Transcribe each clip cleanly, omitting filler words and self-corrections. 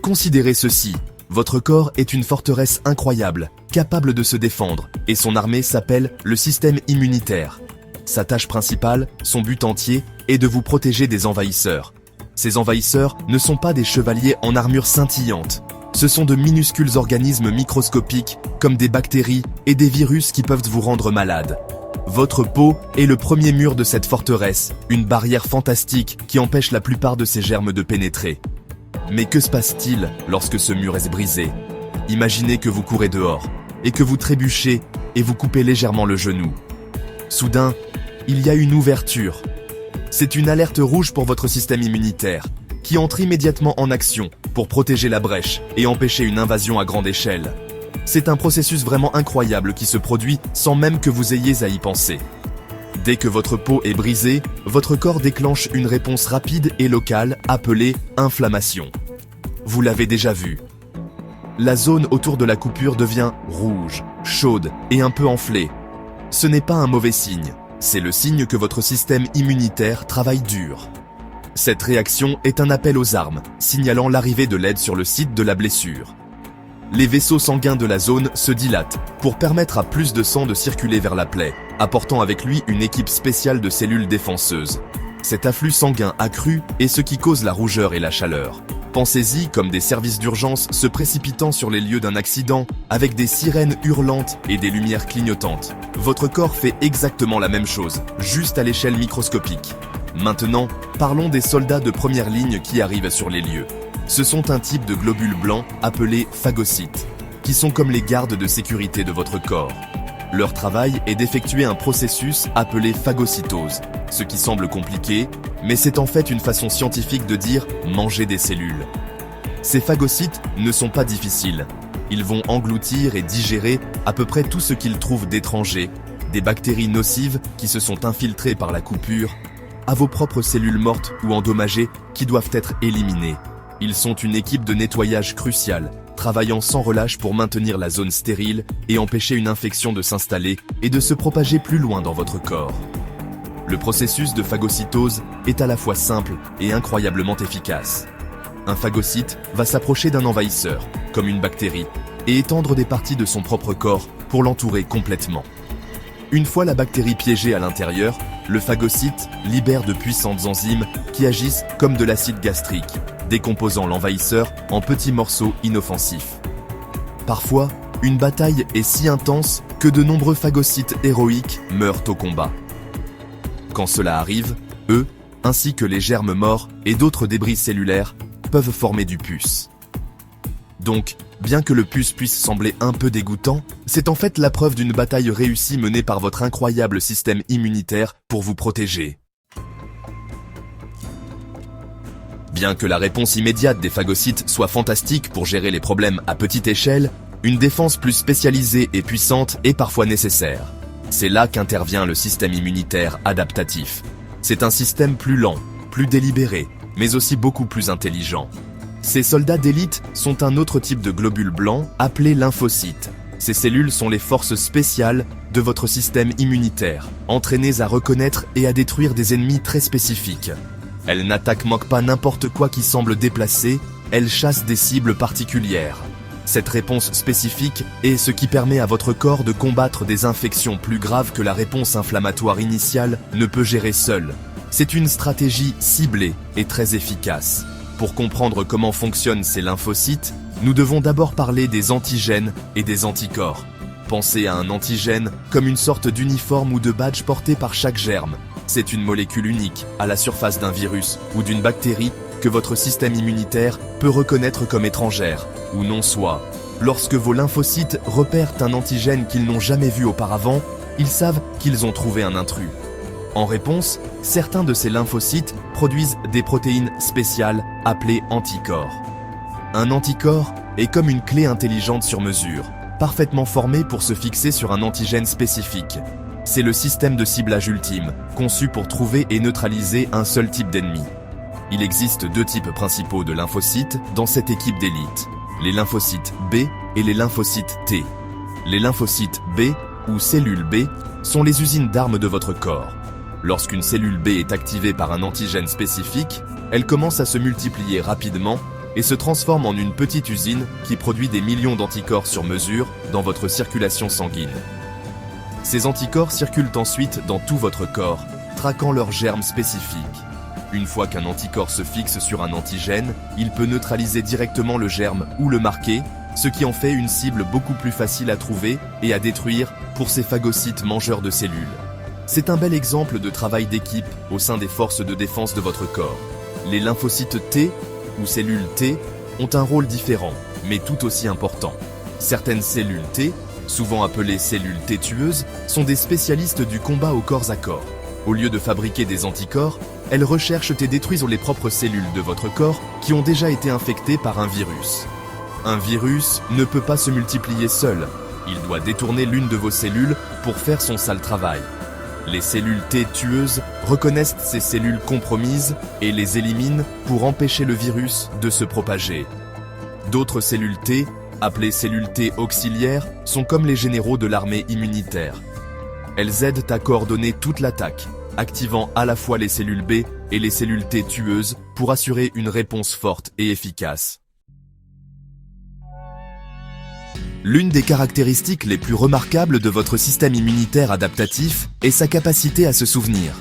Considérez ceci, votre corps est une forteresse incroyable, capable de se défendre, et son armée s'appelle le système immunitaire. Sa tâche principale, son but entier, est de vous protéger des envahisseurs. Ces envahisseurs ne sont pas des chevaliers en armure scintillante. Ce sont de minuscules organismes microscopiques, comme des bactéries et des virus qui peuvent vous rendre malade. Votre peau est le premier mur de cette forteresse, une barrière fantastique qui empêche la plupart de ces germes de pénétrer. Mais que se passe-t-il lorsque ce mur est brisé? Imaginez que vous courez dehors, et que vous trébuchez et vous coupez légèrement le genou. Soudain, il y a une ouverture. C'est une alerte rouge pour votre système immunitaire, qui entre immédiatement en action pour protéger la brèche et empêcher une invasion à grande échelle. C'est un processus vraiment incroyable qui se produit sans même que vous ayez à y penser. Dès que votre peau est brisée, votre corps déclenche une réponse rapide et locale appelée inflammation. Vous l'avez déjà vu. La zone autour de la coupure devient rouge, chaude et un peu enflée. Ce n'est pas un mauvais signe, c'est le signe que votre système immunitaire travaille dur. Cette réaction est un appel aux armes, signalant l'arrivée de l'aide sur le site de la blessure. Les vaisseaux sanguins de la zone se dilatent pour permettre à plus de sang de circuler vers la plaie, apportant avec lui une équipe spéciale de cellules défenseuses. Cet afflux sanguin accru est ce qui cause la rougeur et la chaleur. Pensez-y comme des services d'urgence se précipitant sur les lieux d'un accident avec des sirènes hurlantes et des lumières clignotantes. Votre corps fait exactement la même chose, juste à l'échelle microscopique. Maintenant, parlons des soldats de première ligne qui arrivent sur les lieux. Ce sont un type de globules blancs appelés phagocytes, qui sont comme les gardes de sécurité de votre corps. Leur travail est d'effectuer un processus appelé phagocytose, ce qui semble compliqué, mais c'est en fait une façon scientifique de dire manger des cellules. Ces phagocytes ne sont pas difficiles. Ils vont engloutir et digérer à peu près tout ce qu'ils trouvent d'étranger, des bactéries nocives qui se sont infiltrées par la coupure, à vos propres cellules mortes ou endommagées qui doivent être éliminées. Ils sont une équipe de nettoyage cruciale, travaillant sans relâche pour maintenir la zone stérile et empêcher une infection de s'installer et de se propager plus loin dans votre corps. Le processus de phagocytose est à la fois simple et incroyablement efficace. Un phagocyte va s'approcher d'un envahisseur, comme une bactérie, et étendre des parties de son propre corps pour l'entourer complètement. Une fois la bactérie piégée à l'intérieur, le phagocyte libère de puissantes enzymes qui agissent comme de l'acide gastrique, décomposant l'envahisseur en petits morceaux inoffensifs. Parfois, une bataille est si intense que de nombreux phagocytes héroïques meurent au combat. Quand cela arrive, eux, ainsi que les germes morts et d'autres débris cellulaires, peuvent former du pus. Donc, bien que le pus puisse sembler un peu dégoûtant, c'est en fait la preuve d'une bataille réussie menée par votre incroyable système immunitaire pour vous protéger. Bien que la réponse immédiate des phagocytes soit fantastique pour gérer les problèmes à petite échelle, une défense plus spécialisée et puissante est parfois nécessaire. C'est là qu'intervient le système immunitaire adaptatif. C'est un système plus lent, plus délibéré, mais aussi beaucoup plus intelligent. Ces soldats d'élite sont un autre type de globules blancs appelés lymphocytes. Ces cellules sont les forces spéciales de votre système immunitaire, entraînées à reconnaître et à détruire des ennemis très spécifiques. Elles n'attaquent pas n'importe quoi qui semble déplacé, elles chassent des cibles particulières. Cette réponse spécifique est ce qui permet à votre corps de combattre des infections plus graves que la réponse inflammatoire initiale ne peut gérer seule. C'est une stratégie ciblée et très efficace. Pour comprendre comment fonctionnent ces lymphocytes, nous devons d'abord parler des antigènes et des anticorps. Pensez à un antigène comme une sorte d'uniforme ou de badge porté par chaque germe. C'est une molécule unique à la surface d'un virus ou d'une bactérie que votre système immunitaire peut reconnaître comme étrangère ou non soit. Lorsque vos lymphocytes repèrent un antigène qu'ils n'ont jamais vu auparavant, ils savent qu'ils ont trouvé un intrus. En réponse, certains de ces lymphocytes produisent des protéines spéciales appelées anticorps. Un anticorps est comme une clé intelligente sur mesure, parfaitement formée pour se fixer sur un antigène spécifique. C'est le système de ciblage ultime, conçu pour trouver et neutraliser un seul type d'ennemi. Il existe deux types principaux de lymphocytes dans cette équipe d'élite, les lymphocytes B et les lymphocytes T. Les lymphocytes B, ou cellules B, sont les usines d'armes de votre corps. Lorsqu'une cellule B est activée par un antigène spécifique, elle commence à se multiplier rapidement et se transforme en une petite usine qui produit des millions d'anticorps sur mesure dans votre circulation sanguine. Ces anticorps circulent ensuite dans tout votre corps, traquant leurs germes spécifiques. Une fois qu'un anticorps se fixe sur un antigène, il peut neutraliser directement le germe ou le marquer, ce qui en fait une cible beaucoup plus facile à trouver et à détruire pour ces phagocytes mangeurs de cellules. C'est un bel exemple de travail d'équipe au sein des forces de défense de votre corps. Les lymphocytes T, ou cellules T, ont un rôle différent, mais tout aussi important. Certaines cellules T, souvent appelées cellules T tueuses, sont des spécialistes du combat au corps à corps. Au lieu de fabriquer des anticorps, elles recherchent et détruisent les propres cellules de votre corps qui ont déjà été infectées par un virus. Un virus ne peut pas se multiplier seul. Il doit détourner l'une de vos cellules pour faire son sale travail. Les cellules T tueuses reconnaissent ces cellules compromises et les éliminent pour empêcher le virus de se propager. D'autres cellules T, appelées cellules T auxiliaires, sont comme les généraux de l'armée immunitaire. Elles aident à coordonner toute l'attaque, activant à la fois les cellules B et les cellules T tueuses pour assurer une réponse forte et efficace. L'une des caractéristiques les plus remarquables de votre système immunitaire adaptatif est sa capacité à se souvenir.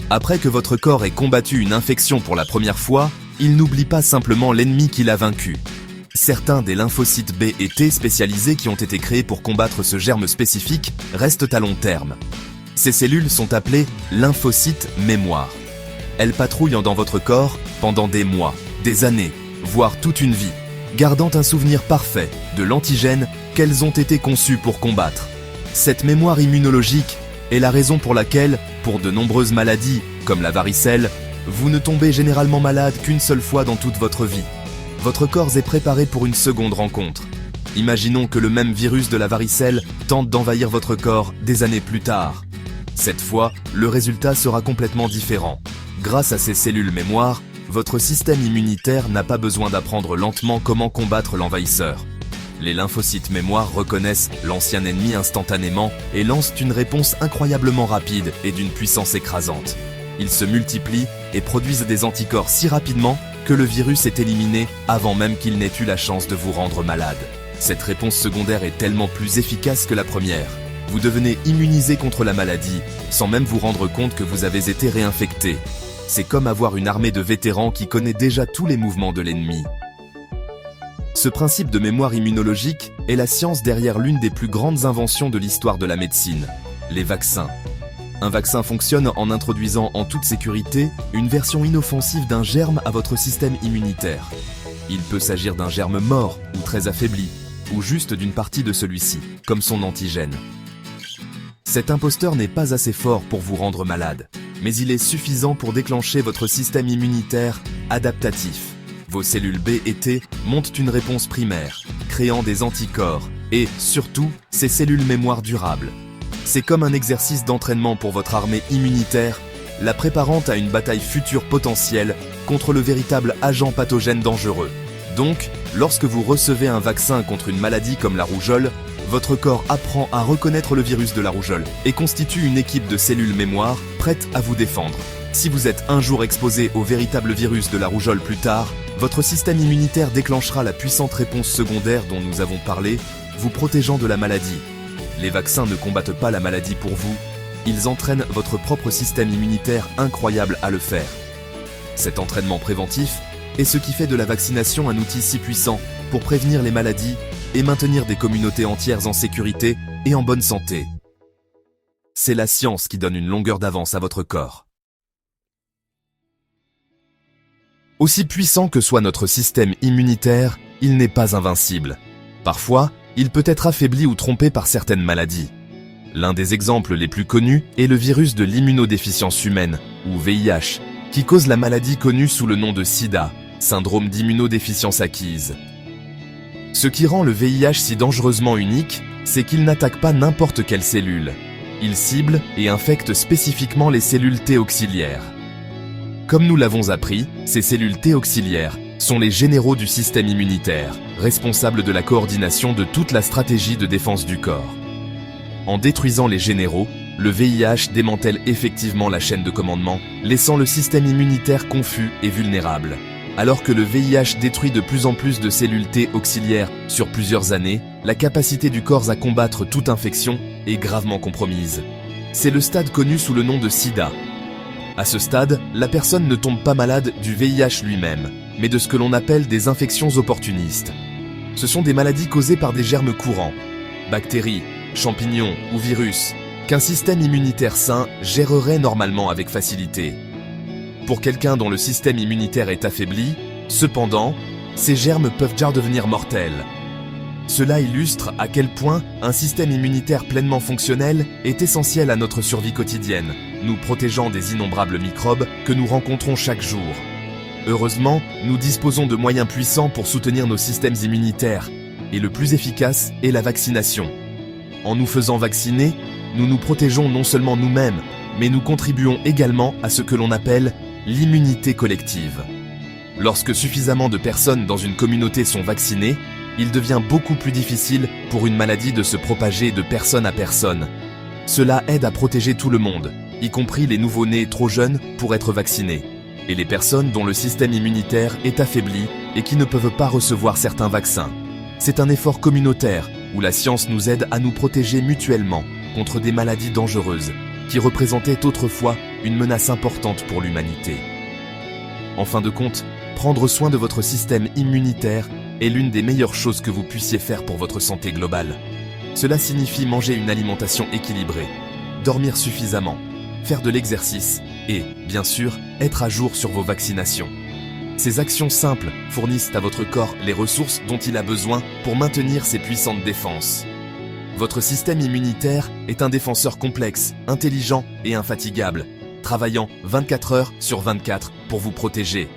Après que votre corps ait combattu une infection pour la première fois, il n'oublie pas simplement l'ennemi qui l'a vaincu. Certains des lymphocytes B et T spécialisés qui ont été créés pour combattre ce germe spécifique restent à long terme. Ces cellules sont appelées lymphocytes mémoire. Elles patrouillent dans votre corps pendant des mois, des années, voire toute une vie, gardant un souvenir parfait de l'antigène qu'elles ont été conçues pour combattre. Cette mémoire immunologique est la raison pour laquelle, pour de nombreuses maladies, comme la varicelle, vous ne tombez généralement malade qu'une seule fois dans toute votre vie. Votre corps est préparé pour une seconde rencontre. Imaginons que le même virus de la varicelle tente d'envahir votre corps des années plus tard. Cette fois, le résultat sera complètement différent. Grâce à ces cellules mémoire, votre système immunitaire n'a pas besoin d'apprendre lentement comment combattre l'envahisseur. Les lymphocytes mémoire reconnaissent l'ancien ennemi instantanément et lancent une réponse incroyablement rapide et d'une puissance écrasante. Ils se multiplient et produisent des anticorps si rapidement que le virus est éliminé avant même qu'il n'ait eu la chance de vous rendre malade. Cette réponse secondaire est tellement plus efficace que la première. Vous devenez immunisé contre la maladie sans même vous rendre compte que vous avez été réinfecté. C'est comme avoir une armée de vétérans qui connaît déjà tous les mouvements de l'ennemi. Ce principe de mémoire immunologique est la science derrière l'une des plus grandes inventions de l'histoire de la médecine, les vaccins. Un vaccin fonctionne en introduisant en toute sécurité une version inoffensive d'un germe à votre système immunitaire. Il peut s'agir d'un germe mort ou très affaibli, ou juste d'une partie de celui-ci, comme son antigène. Cet imposteur n'est pas assez fort pour vous rendre malade, mais il est suffisant pour déclencher votre système immunitaire adaptatif. Vos cellules B et T montent une réponse primaire, créant des anticorps et, surtout, ces cellules mémoire durables. C'est comme un exercice d'entraînement pour votre armée immunitaire, la préparant à une bataille future potentielle contre le véritable agent pathogène dangereux. Donc, lorsque vous recevez un vaccin contre une maladie comme la rougeole, votre corps apprend à reconnaître le virus de la rougeole et constitue une équipe de cellules mémoire prêtes à vous défendre. Si vous êtes un jour exposé au véritable virus de la rougeole plus tard, votre système immunitaire déclenchera la puissante réponse secondaire dont nous avons parlé, vous protégeant de la maladie. Les vaccins ne combattent pas la maladie pour vous, ils entraînent votre propre système immunitaire incroyable à le faire. Cet entraînement préventif est ce qui fait de la vaccination un outil si puissant pour prévenir les maladies et maintenir des communautés entières en sécurité et en bonne santé. C'est la science qui donne une longueur d'avance à votre corps. Aussi puissant que soit notre système immunitaire, il n'est pas invincible. Parfois, il peut être affaibli ou trompé par certaines maladies. L'un des exemples les plus connus est le virus de l'immunodéficience humaine, ou VIH, qui cause la maladie connue sous le nom de SIDA, syndrome d'immunodéficience acquise. Ce qui rend le VIH si dangereusement unique, c'est qu'il n'attaque pas n'importe quelle cellule. Il cible et infecte spécifiquement les cellules T auxiliaires. Comme nous l'avons appris, ces cellules T auxiliaires sont les généraux du système immunitaire, responsables de la coordination de toute la stratégie de défense du corps. En détruisant les généraux, le VIH démantèle effectivement la chaîne de commandement, laissant le système immunitaire confus et vulnérable. Alors que le VIH détruit de plus en plus de cellules T auxiliaires sur plusieurs années, la capacité du corps à combattre toute infection est gravement compromise. C'est le stade connu sous le nom de SIDA. À ce stade, la personne ne tombe pas malade du VIH lui-même, mais de ce que l'on appelle des infections opportunistes. Ce sont des maladies causées par des germes courants, bactéries, champignons ou virus, qu'un système immunitaire sain gérerait normalement avec facilité. Pour quelqu'un dont le système immunitaire est affaibli, cependant, ces germes peuvent déjà devenir mortels. Cela illustre à quel point un système immunitaire pleinement fonctionnel est essentiel à notre survie quotidienne, nous protégeant des innombrables microbes que nous rencontrons chaque jour. Heureusement, nous disposons de moyens puissants pour soutenir nos systèmes immunitaires, et le plus efficace est la vaccination. En nous faisant vacciner, nous nous protégeons non seulement nous-mêmes, mais nous contribuons également à ce que l'on appelle l'immunité collective. Lorsque suffisamment de personnes dans une communauté sont vaccinées, il devient beaucoup plus difficile pour une maladie de se propager de personne à personne. Cela aide à protéger tout le monde, y compris les nouveau-nés trop jeunes pour être vaccinés, et les personnes dont le système immunitaire est affaibli et qui ne peuvent pas recevoir certains vaccins. C'est un effort communautaire où la science nous aide à nous protéger mutuellement contre des maladies dangereuses qui représentaient autrefois une menace importante pour l'humanité. En fin de compte, prendre soin de votre système immunitaire est l'une des meilleures choses que vous puissiez faire pour votre santé globale. Cela signifie manger une alimentation équilibrée, dormir suffisamment, faire de l'exercice et, bien sûr, être à jour sur vos vaccinations. Ces actions simples fournissent à votre corps les ressources dont il a besoin pour maintenir ses puissantes défenses. Votre système immunitaire est un défenseur complexe, intelligent et infatigable, travaillant 24 heures sur 24 pour vous protéger.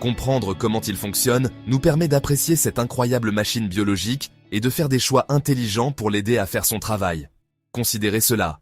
Comprendre comment il fonctionne nous permet d'apprécier cette incroyable machine biologique et de faire des choix intelligents pour l'aider à faire son travail. Considérez cela.